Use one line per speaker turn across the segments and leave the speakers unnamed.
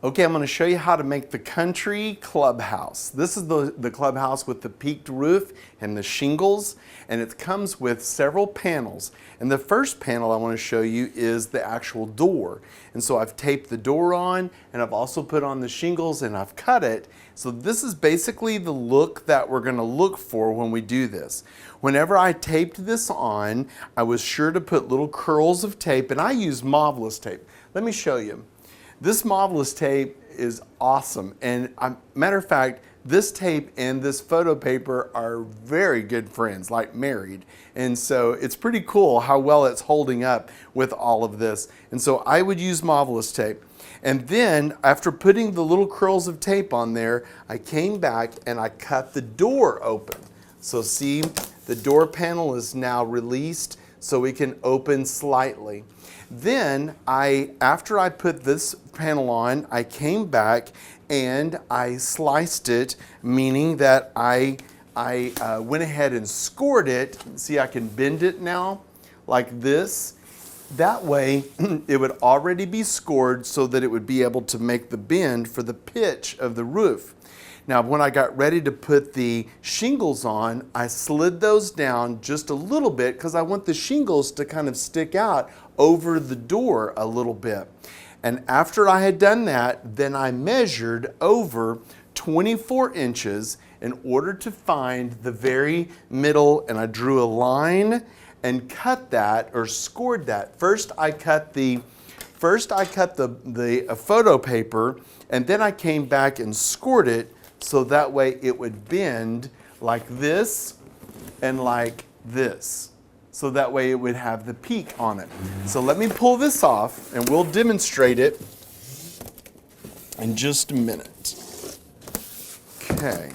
Okay, I'm going to show you how to make the country clubhouse. This is the clubhouse with the peaked roof and the shingles, and it comes with several panels. And the first panel I want to show you is the actual door. And so I've taped the door on, and I've also put on the shingles, and I've cut it. So this is basically the look that we're going to look for when we do this. Whenever I taped this on, I was sure to put little curls of tape, and I use Marvelous tape. Let me show you. This Marvelous tape is awesome, and matter of fact, this tape and this photo paper are very good friends, like married. And so it's pretty cool how well it's holding up with all of this. And so I would use Marvelous tape. And then after putting the little curls of tape on there, I came back and I cut the door open. So see, the door panel is now released so we can open slightly. Then after I put this panel on, I came back and I sliced it, meaning that I went ahead and scored it. See, I can bend it now like this. That way it would already be scored so that it would be able to make the bend for the pitch of the roof. Now, when I got ready to put the shingles on, I slid those down just a little bit because I want the shingles to kind of stick out over the door a little bit. And after I had done that, then I measured over 24 inches in order to find the very middle, and I drew a line and cut that, or scored that. First I cut the photo paper, and then I came back and scored it so that way it would bend like this and like this. So that way it would have the peak on it. So let me pull this off and we'll demonstrate it in just a minute. Okay.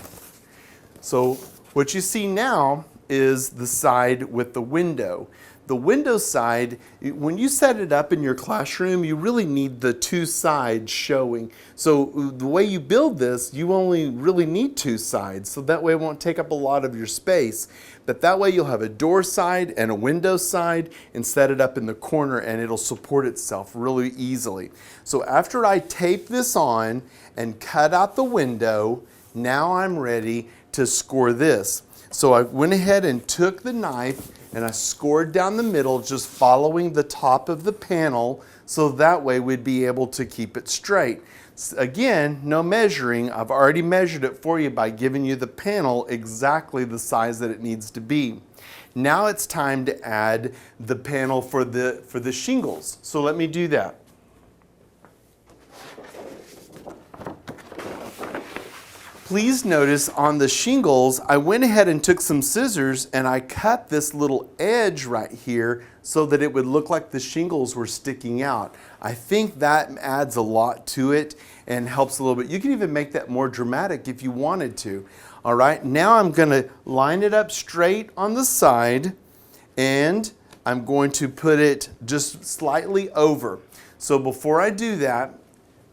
So what you see now is the side with the window. The window side, when you set it up in your classroom, you really need the two sides showing. So the way you build this, you only really need two sides. So that way it won't take up a lot of your space. But that way you'll have a door side and a window side and set it up in the corner and it'll support itself really easily. So after I tape this on and cut out the window, now I'm ready to score this. So I went ahead and took the knife and I scored down the middle, just following the top of the panel, so that way we'd be able to keep it straight. Again, no measuring. I've already measured it for you by giving you the panel exactly the size that it needs to be. Now it's time to add the panel for the shingles. So let me do that. Please notice on the shingles, I went ahead and took some scissors and I cut this little edge right here so that it would look like the shingles were sticking out. I think that adds a lot to it and helps a little bit. You can even make that more dramatic if you wanted to. All right, now I'm gonna line it up straight on the side and I'm going to put it just slightly over. So before I do that,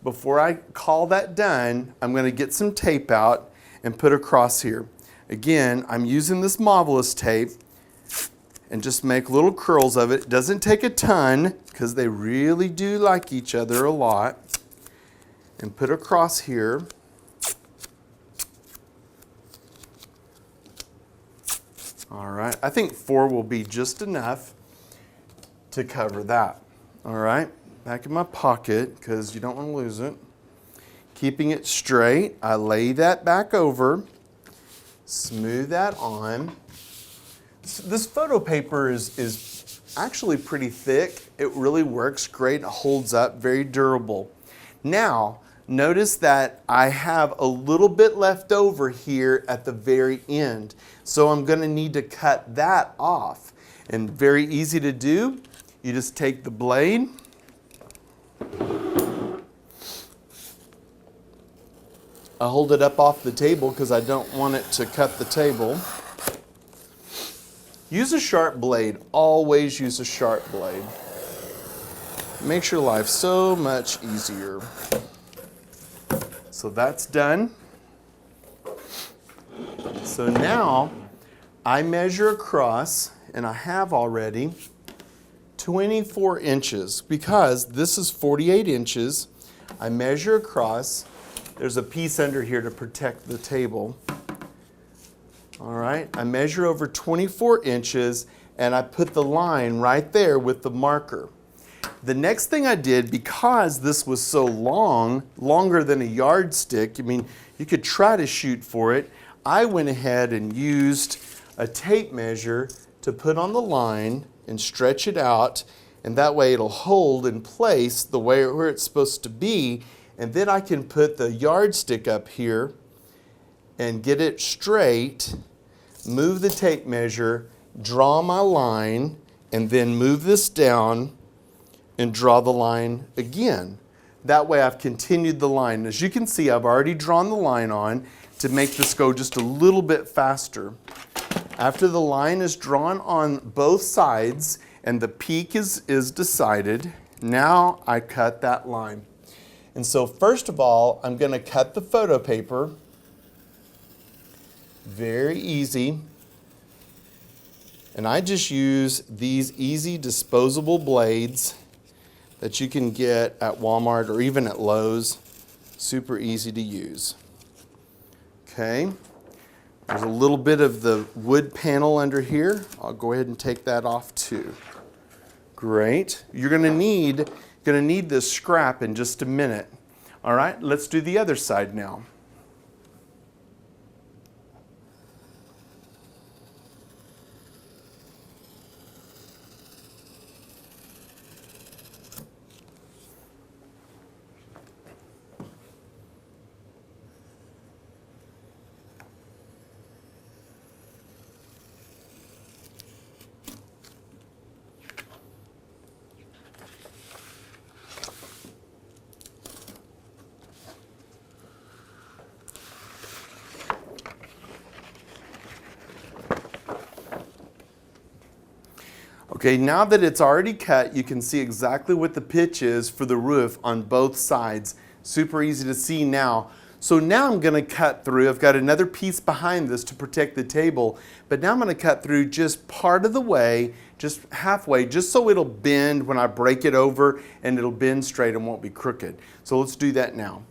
before I call that done, I'm going to get some tape out and put across here. Again, I'm using this Marvelous tape and just make little curls of it. It doesn't take a ton because they really do like each other a lot. And put across here. All right, I think 4 will be just enough to cover that. All right. Back in my pocket because you don't want to lose it. Keeping it straight, I lay that back over, smooth that on. This photo paper is actually pretty thick. It really works great. It holds up, very durable. Now, notice that I have a little bit left over here at the very end. So I'm going to need to cut that off. And very easy to do. You just take the blade. I hold it up off the table because I don't want it to cut the table. Use a sharp blade. Always use a sharp blade. It makes your life so much easier. So that's done. So now I measure across, and I have already 24 inches because this is 48 inches. I measure across. There's a piece under here to protect the table. All right, I measure over 24 inches and I put the line right there with the marker. The next thing I did, because this was so long, longer than a yardstick, I mean, you could try to shoot for it, I went ahead and used a tape measure to put on the line and stretch it out, and that way it'll hold in place the way where it's supposed to be, and then I can put the yardstick up here and get it straight, move the tape measure, draw my line, and then move this down and draw the line again. That way I've continued the line. As you can see, I've already drawn the line on to make this go just a little bit faster. After the line is drawn on both sides and the peak is decided, now I cut that line. And so first of all, I'm going to cut the photo paper. Very easy. And I just use these easy disposable blades that you can get at Walmart or even at Lowe's. Super easy to use. Okay, there's a little bit of the wood panel under here. I'll go ahead and take that off too. Great. You're gonna need this scrap in just a minute. All right, let's do the other side now. Okay, now that it's already cut, you can see exactly what the pitch is for the roof on both sides. Super easy to see now. So now I'm going to cut through. I've got another piece behind this to protect the table, but now I'm going to cut through just part of the way, just halfway, just so it'll bend when I break it over and it'll bend straight and won't be crooked. So let's do that now.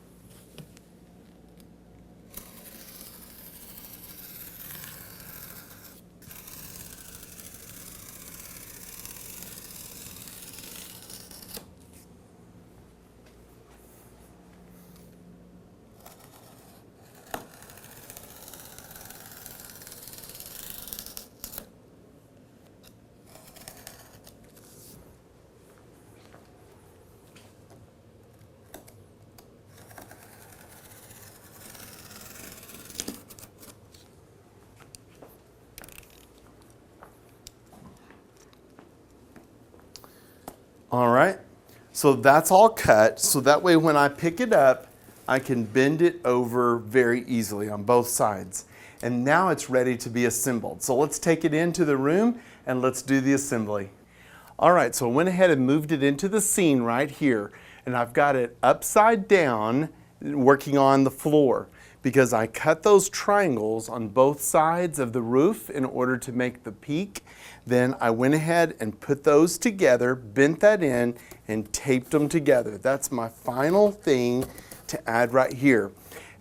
All right, so that's all cut, so that way when I pick it up, I can bend it over very easily on both sides. And now it's ready to be assembled. So let's take it into the room and let's do the assembly. All right, so I went ahead and moved it into the scene right here, and I've got it upside down working on the floor because I cut those triangles on both sides of the roof in order to make the peak. Then I went ahead and put those together, bent that in, and taped them together. That's my final thing to add right here.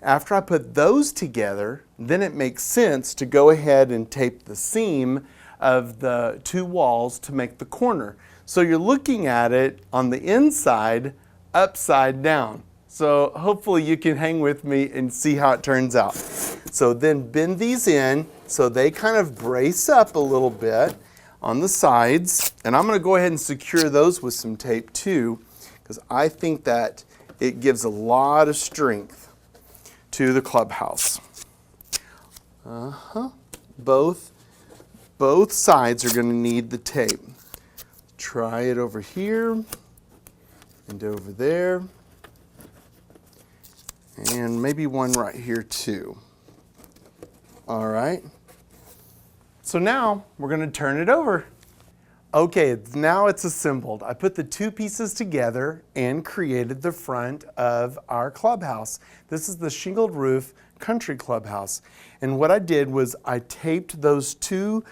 After I put those together, then it makes sense to go ahead and tape the seam of the two walls to make the corner. So you're looking at it on the inside, upside down. So hopefully you can hang with me and see how it turns out. So then bend these in so they kind of brace up a little bit on the sides. And I'm going to go ahead and secure those with some tape too, because I think that it gives a lot of strength to the clubhouse. Both sides are going to need the tape. Try it over here and over there. And maybe one right here too. All right. So now we're going to turn it over. Okay, now it's assembled. I put the two pieces together and created the front of our clubhouse. This is the shingled roof country clubhouse. And what I did was I taped those two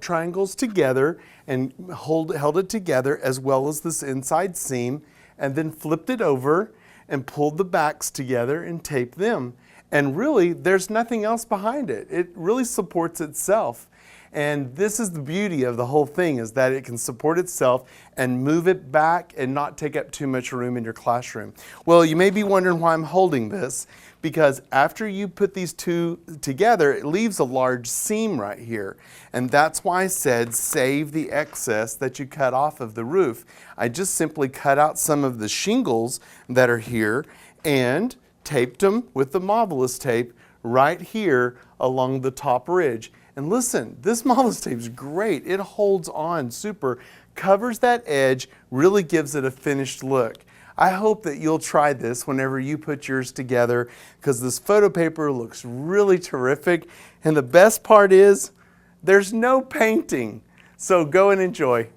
triangles together and held it together as well as this inside seam, and then flipped it over and pulled the backs together and taped them. And really, there's nothing else behind it. It really supports itself. And this is the beauty of the whole thing, is that it can support itself and move it back and not take up too much room in your classroom. Well, you may be wondering why I'm holding this, because after you put these two together, it leaves a large seam right here. And that's why I said save the excess that you cut off of the roof. I just simply cut out some of the shingles that are here and taped them with the Marvelous tape right here along the top ridge. And listen, this Marvelous tape is great. It holds on super, covers that edge, really gives it a finished look. I hope that you'll try this whenever you put yours together, because this photo paper looks really terrific. And the best part is, there's no painting. So go and enjoy.